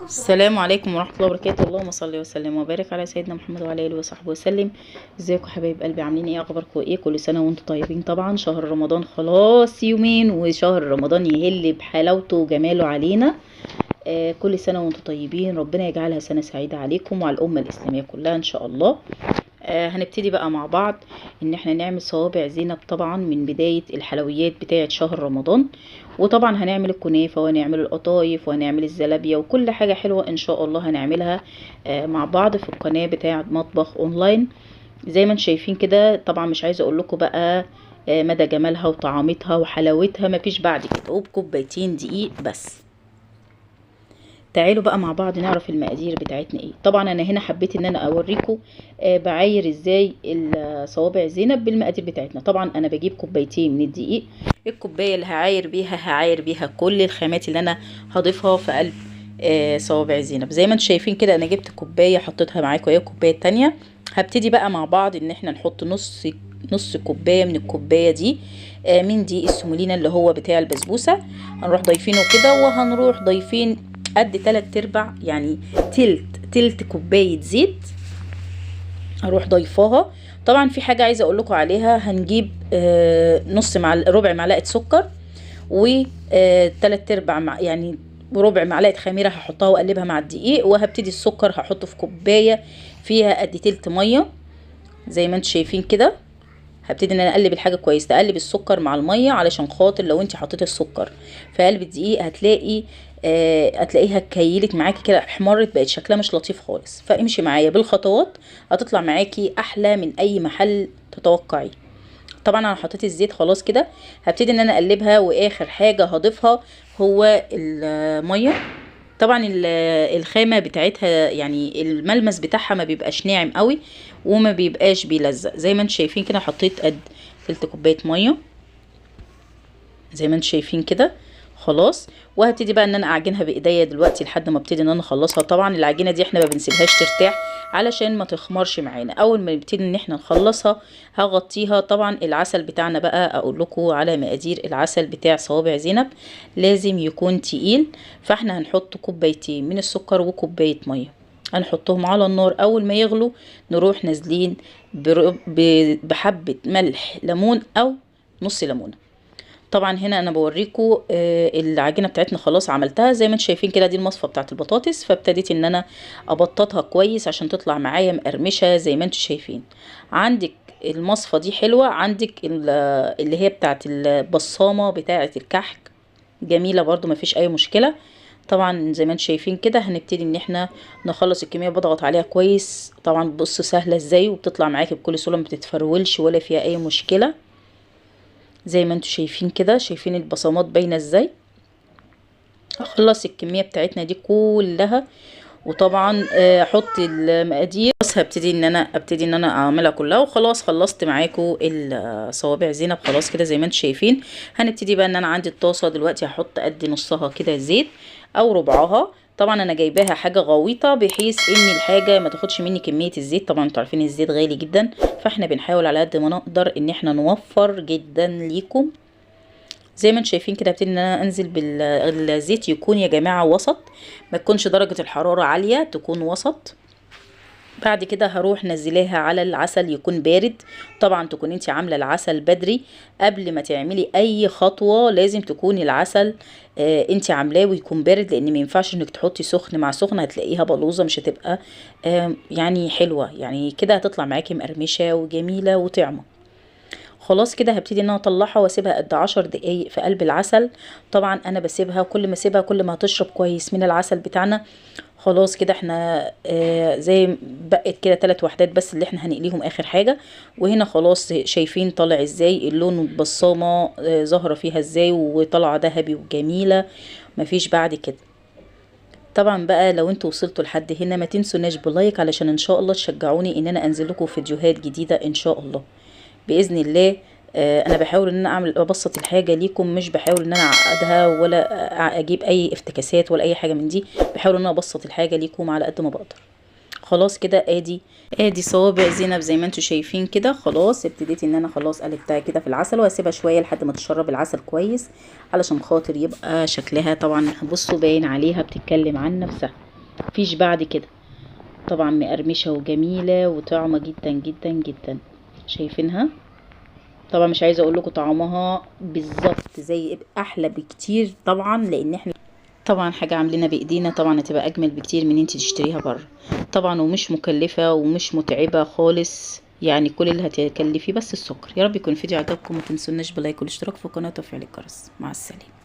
السلام عليكم ورحمة الله وبركاته. اللهم صل وسلم وبارك على سيدنا محمد وعلى اله وصحبه وسلم. ازيكم حبايب قلبي، عاملين ايه؟ اخباركم ايه؟ كل سنة وانتم طيبين. طبعا شهر رمضان خلاص يومين وشهر رمضان يهل بحلاوته وجماله علينا. كل سنة وانتم طيبين، ربنا يجعلها سنة سعيدة عليكم وعلى الأمة الإسلامية كلها إن شاء الله. هنبتدي بقى مع بعض ان احنا نعمل صوابع زينب طبعا من بداية الحلويات بتاعة شهر رمضان. وطبعا هنعمل الكنافة وهنعمل القطايف وهنعمل الزلابية وكل حاجة حلوة ان شاء الله هنعملها مع بعض في القناة بتاعة مطبخ اونلاين. زي ما انتم شايفين كده. طبعا مش عايزة اقول لكم بقى مدى جمالها وطعامتها وحلاوتها مفيش بعد كده، وبكوبايتين دقيق بس. تعالوا بقى مع بعض نعرف المقادير بتاعتنا ايه. طبعا انا هنا حبيت ان انا اوريكم بعاير ازاي الصوابع زينب بالمقادير بتاعتنا. طبعا انا بجيب كوبايتين من الدقيق، الكوبايه اللي هعاير بيها كل الخامات اللي انا هضيفها في قلب صوابع زينب. زي ما انتم شايفين كده انا جبت كوبايه حطيتها معاكم، اهي الكوبايه التانية. هبتدي بقى مع بعض ان احنا نحط نص كوبايه من الكوبايه دي من دقيق السمولينا اللي هو بتاع البسبوسه. هنروح ضايفينه كده وهنروح ضايفين قد 3/4 يعني تلت كوبايه زيت هروح ضيفاها. طبعا في حاجه عايزه اقول لكم عليها، هنجيب ربع معلقه سكر و 3/4 يعني ربع معلقه خميره هحطها واقلبها مع الدقيق. وهبتدي السكر هحطه في كوبايه فيها قد تلت ميه زي ما انتم شايفين كده. هبتدي ان انا اقلب الحاجه كويس، تقلب السكر مع الميه علشان خاطر لو انت حطيت السكر في قلب الدقيق هتلاقيها كيلت معاكي كده، احمرت، بقت شكلها مش لطيف خالص. فامشي معايا بالخطوات هتطلع معاكي احلى من اي محل تتوقعي. طبعا انا حطيت الزيت خلاص كده، هبتدي ان انا اقلبها. واخر حاجه هضيفها هو الميه. طبعا الخامه بتاعتها يعني الملمس بتاعها ما بيبقاش ناعم قوي وما بيبقاش بيلزق. زي ما انتم شايفين كده حطيت قد تلت كوبايه ميه زي ما انتم شايفين كده خلاص. وهبتدي بقى ان انا اعجنها بايديا دلوقتي لحد ما ابتدي ان انا اخلصها. طبعا العجينه دي احنا ما بنسيبهاش ترتاح علشان ما تخمرش معانا. اول ما نبتدي ان احنا نخلصها هغطيها. طبعا العسل بتاعنا بقى اقول لكم على مقادير العسل بتاع صوابع زينب، لازم يكون تقيل. فاحنا هنحط كوبايتين من السكر وكوبايه ميه، هنحطهم على النار. اول ما يغلوا نروح نازلين بحبه ملح ليمون او نص ليمونه. طبعا هنا انا بوريكم العجينه بتاعتنا خلاص عملتها زي ما انتم شايفين كده. دي المصفى بتاعت البطاطس، فابتديت ان انا ابططها كويس عشان تطلع معايا مقرمشه زي ما انتم شايفين. عندك المصفى دي حلوه، عندك اللي هي بتاعت البصامه بتاعت الكحك جميله برضو مفيش اي مشكله. طبعا زي ما انتم شايفين كده هنبتدي ان احنا نخلص الكميه. بضغط عليها كويس. طبعا بصوا سهله ازاي وبتطلع معاكي بكل سهوله، ما بتتفرولش ولا فيها اي مشكله. زي ما انتم شايفين كده، شايفين البصمات باينه ازاي. اخلص الكميه بتاعتنا دي كلها وطبعا احط المقادير. بس ابتدي ان انا اعملها كلها وخلاص. خلصت معاكم الصوابع زينب خلاص كده زي ما انتم شايفين. هنبتدي بقى ان انا عندي الطاسه دلوقتي هحط قد نصها كده زيت او ربعها. طبعا انا جايباها حاجه غويطه بحيث ان الحاجه ما تاخدش مني كميه الزيت. طبعا انتوا عارفين الزيت غالي جدا، فاحنا بنحاول على قد ما نقدر ان احنا نوفر جدا ليكم. زي ما انتم شايفين كده ابتدي ان انا انزل بالزيت. يكون يا جماعه وسط، ما تكونش درجه الحراره عاليه، تكون وسط. بعد كده هروح نزليها على العسل يكون بارد. طبعا تكون انت عامله العسل بدري قبل ما تعملي اي خطوه. لازم تكون العسل انت عاملاه ويكون بارد، لان ما ينفعش انك تحطي سخن مع سخن، هتلاقيها بلوزه مش هتبقى يعني حلوه. يعني كده هتطلع معاكي مقرمشه وجميله وطعمه. خلاص كده هبتدي ان انا اطلعها واسيبها قد 10 دقايق في قلب العسل. طبعا انا بسيبها، كل ما اسيبها كل ما هتشرب كويس من العسل بتاعنا. خلاص كده احنا زي بقت كده 3 وحدات بس اللي احنا هنقليهم اخر حاجه. وهنا خلاص شايفين طالع ازاي اللون والبصامه ظاهره فيها ازاي وطالعه ذهبي وجميله مفيش بعد كده. طبعا بقى لو انتوا وصلتوا لحد هنا ما تنسوناش بلايك علشان ان شاء الله تشجعوني ان انا انزل لكم فيديوهات جديده ان شاء الله باذن الله. انا بحاول ان انا ابسط الحاجه ليكم، مش بحاول ان انا اعقدها ولا اجيب اي افتكاسات ولا اي حاجه من دي. بحاول ان انا ابسط الحاجه ليكم على قد ما بقدر. خلاص كده ادي صوابع زينب زي ما انتم شايفين كده. خلاص ابتديت ان انا خلاص قلبتها كده في العسل وهسيبها شويه لحد ما تشرب العسل كويس علشان خاطر يبقى شكلها. طبعا بصوا باين عليها بتتكلم عن نفسها. مفيش بعد كده. طبعا مقرمشة وجميلة وطعمة جدا جدا جدا. شايفينها؟ طبعا مش عايزة اقول لكم طعمها بالظبط زي احلى بكتير طبعا، لان احنا طبعا حاجة عاملينها بايدينا طبعا هتبقى اجمل بكتير من انتي تشتريها بره. طبعا ومش مكلفة ومش متعبة خالص، يعني كل اللي هتكلفيه بس السكر. يا رب يكون الفيديو عجبكم، ما تنسوناش بلايك والاشتراك في القناة وتفعيل الجرس. مع السلامة.